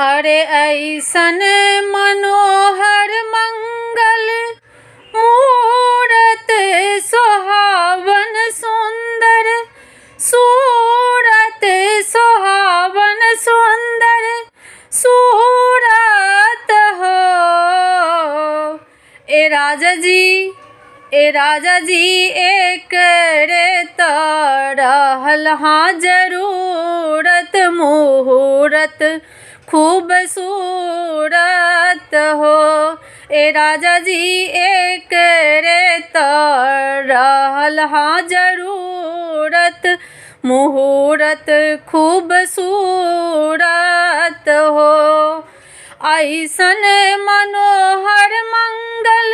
अरे ऐसन मनोहर मंगल मूरत सुहावन सुंदर सूरत सुहावन सुंदर सूरत हो। ए राजा जी एक रे रहल हाँ जरूरत मुहूर्त खूबसूरत हो। ए राजा जी एक रे रहल हाँ जरूरत मुहूर्त खूबसूरत हो। ऐसन मनोहर मंगल